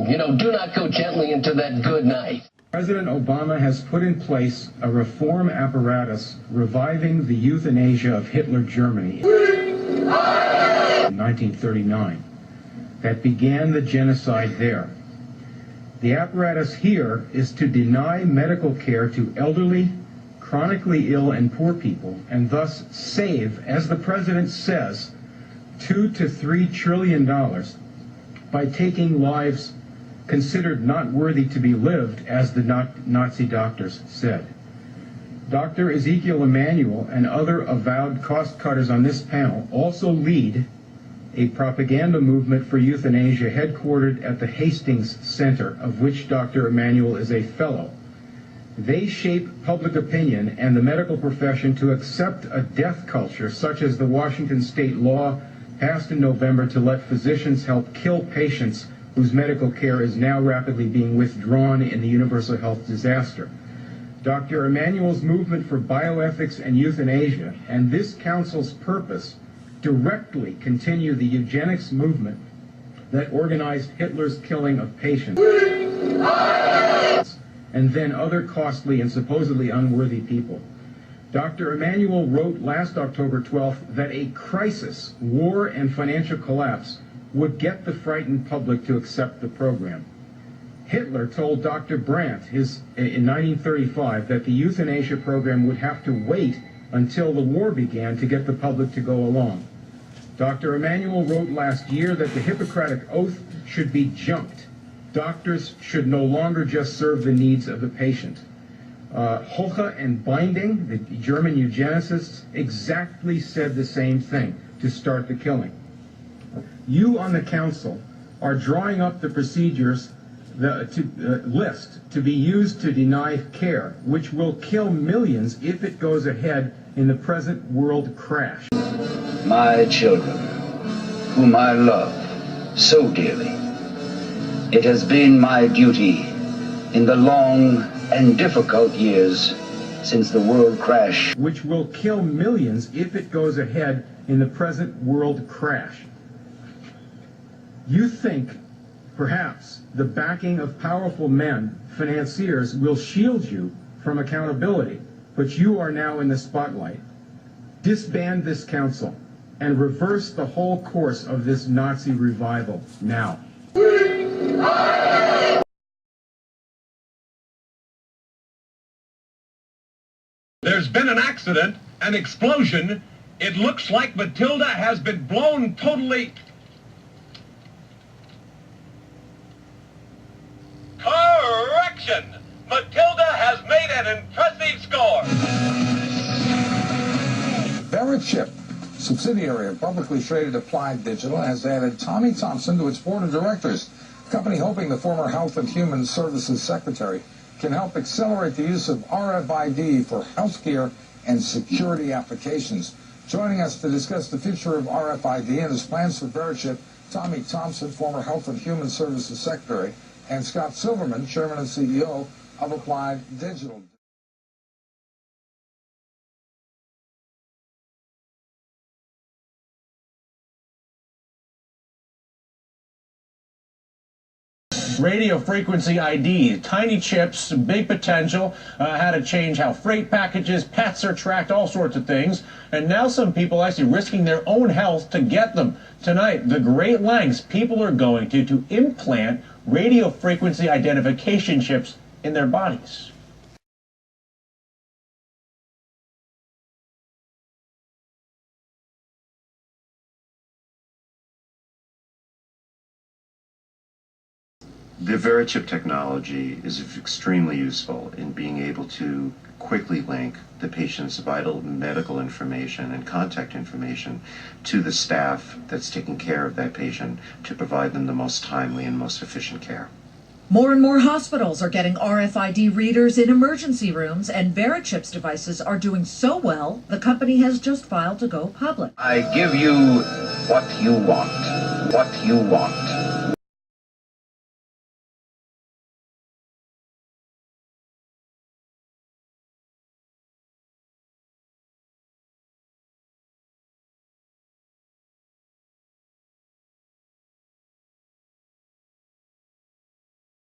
Do not go gently into that good night. President Obama has put in place a reform apparatus reviving the euthanasia of Hitler Germany in 1939 that began the genocide there. The apparatus here is to deny medical care to elderly, chronically ill, and poor people, and thus save, as the president says, $2 to $3 trillion by taking lives considered not worthy to be lived, as the Nazi doctors said. Dr. Ezekiel Emanuel and other avowed cost cutters on this panel also lead a propaganda movement for euthanasia headquartered at the Hastings Center, of which Dr. Emanuel is a fellow. They shape public opinion and the medical profession to accept a death culture such as the Washington state law passed in November to let physicians help kill patients whose medical care is now rapidly being withdrawn in the universal health disaster. Dr. Emanuel's movement for bioethics and euthanasia and this council's purpose directly continue the eugenics movement that organized Hitler's killing of patients and then other costly and supposedly unworthy people. Dr. Emanuel wrote last October 12th that a crisis, war, and financial collapse would get the frightened public to accept the program. Hitler told Dr. Brandt in 1935 that the euthanasia program would have to wait until the war began to get the public to go along. Dr. Emanuel wrote last year that the Hippocratic Oath should be jumped. Doctors should no longer just serve the needs of the patient. Hoche and Binding, the German eugenicists, exactly said the same thing to start the killing. You on the council are drawing up the procedures list to be used to deny care, which will kill millions if it goes ahead in the present world crash. My children, whom I love so dearly, it has been my duty in the long and difficult years since the world crash, which will kill millions if it goes ahead in the present world crash. You think perhaps the backing of powerful men, financiers, will shield you from accountability, but you are now in the spotlight. Disband this council and reverse the whole course of this Nazi revival now. There's been an accident, an explosion. It looks like Matilda has been blown totally... Correction! Matilda has made an impressive score. Verichip, subsidiary of publicly traded Applied Digital, has added Tommy Thompson to its board of directors. The company hoping the former Health and Human Services Secretary can help accelerate the use of RFID for healthcare and security applications. Joining us to discuss the future of RFID and his plans for Verichip, Tommy Thompson, former Health and Human Services Secretary, and Scott Silverman, Chairman and CEO of Applied Digital. Radio frequency ID, tiny chips, big potential, how to change how freight packages, pets are tracked, all sorts of things. And now some people actually risking their own health to get them. Tonight, the great lengths people are going to implant radio frequency identification chips in their bodies. The Verichip technology is extremely useful in being able to quickly link the patient's vital medical information and contact information to the staff that's taking care of that patient to provide them the most timely and most efficient care. More and more hospitals are getting RFID readers in emergency rooms, and Verichip's devices are doing so well, the company has just filed to go public. I give you what you want, what you want.